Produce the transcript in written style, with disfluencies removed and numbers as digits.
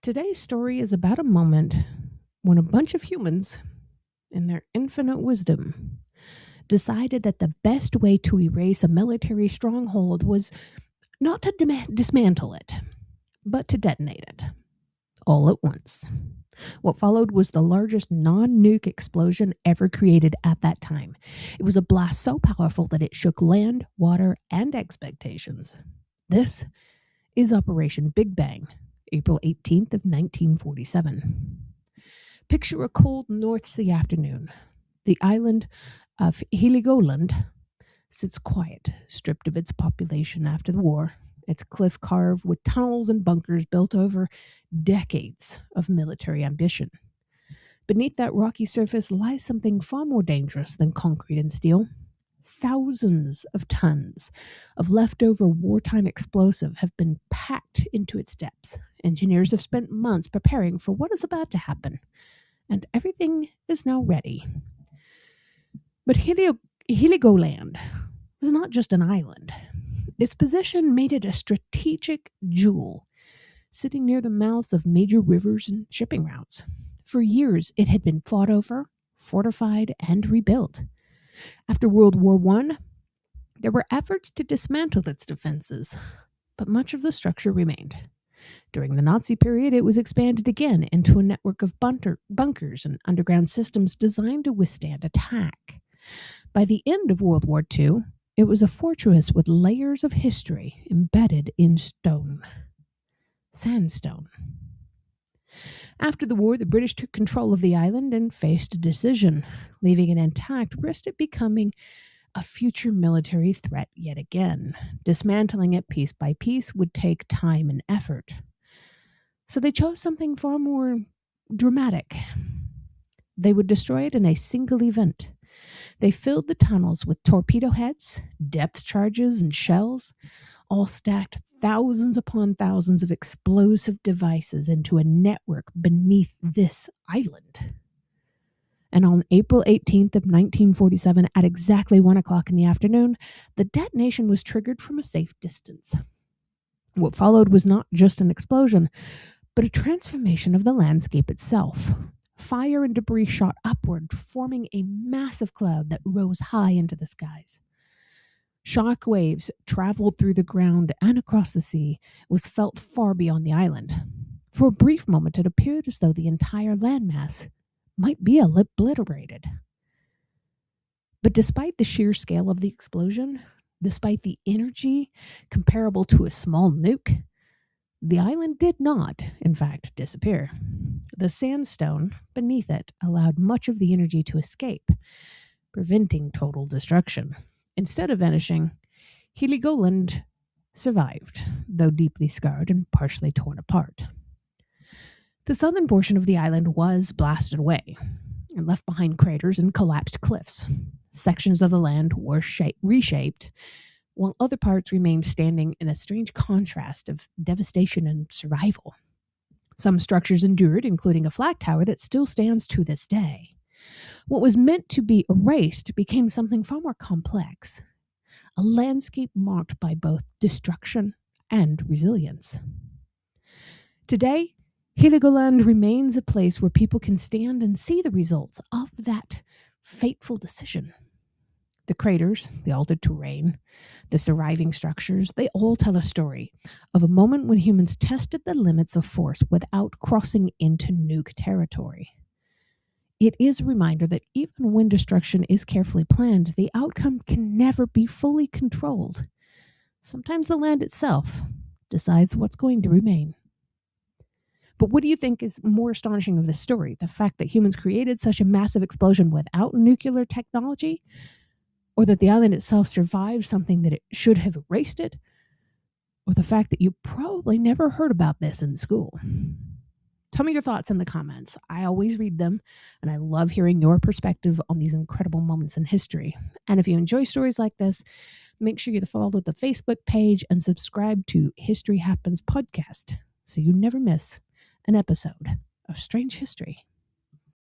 Today's story is about a moment when a bunch of humans, in their infinite wisdom, decided that the best way to erase a military stronghold was not to dismantle it, but to detonate it, all at once. What followed was the largest non-nuke explosion ever created at that time. It was a blast so powerful that it shook land, water, and expectations. This is Operation Big Bang, April 18th of 1947. Picture a cold North Sea afternoon. The island of Heligoland sits quiet, stripped of its population after the war, its cliff carved with tunnels and bunkers built over decades of military ambition. Beneath that rocky surface lies something far more dangerous than concrete and steel. Thousands of tons of leftover wartime explosive have been packed into its depths. Engineers have spent months preparing for what is about to happen, and everything is now ready. But Heligoland was not just an island. Its position made it a strategic jewel, sitting near the mouths of major rivers and shipping routes. For years, it had been fought over, fortified, and rebuilt. After World War I, there were efforts to dismantle its defenses, but much of the structure remained. During the Nazi period, it was expanded again into a network of bunkers and underground systems designed to withstand attack. By the end of World War II, it was a fortress with layers of history embedded in sandstone. After the war, the British took control of the island and faced a decision. Leaving it intact risked it becoming a future military threat yet again. Dismantling it piece by piece would take time and effort. So they chose something far more dramatic. They would destroy it in a single event. They filled the tunnels with torpedo heads, depth charges, and shells, all stacked thousands upon thousands of explosive devices into a network beneath this island. And on April 18th of 1947, at exactly 1 o'clock in the afternoon, the detonation was triggered from a safe distance. What followed was not just an explosion, but a transformation of the landscape itself. Fire and debris shot upward, forming a massive cloud that rose high into the skies. Shock waves traveled through the ground and across the sea. It was felt far beyond the island. For a brief moment, it appeared as though the entire landmass might be obliterated. But despite the sheer scale of the explosion, despite the energy comparable to a small nuke, the island did not, in fact, disappear. The sandstone beneath it allowed much of the energy to escape, preventing total destruction. Instead of vanishing, Heligoland survived, though deeply scarred and partially torn apart. The southern portion of the island was blasted away and left behind craters and collapsed cliffs. Sections of the land were reshaped, while other parts remained standing in a strange contrast of devastation and survival. Some structures endured, including a flag tower that still stands to this day. What was meant to be erased became something far more complex, a landscape marked by both destruction and resilience. Today, Heligoland remains a place where people can stand and see the results of that fateful decision. The craters, the altered terrain, the surviving structures, they all tell a story of a moment when humans tested the limits of force without crossing into nuke territory. It is a reminder that even when destruction is carefully planned, the outcome can never be fully controlled. Sometimes the land itself decides what's going to remain. But what do you think is more astonishing of this story? The fact that humans created such a massive explosion without nuclear technology? Or that the island itself survived something that it should have erased it? Or the fact that you probably never heard about this in school? Tell me your thoughts in the comments. I always read them, and I love hearing your perspective on these incredible moments in history. And if you enjoy stories like this, make sure you follow the Facebook page and subscribe to History Happens podcast so you never miss an episode of Strange History.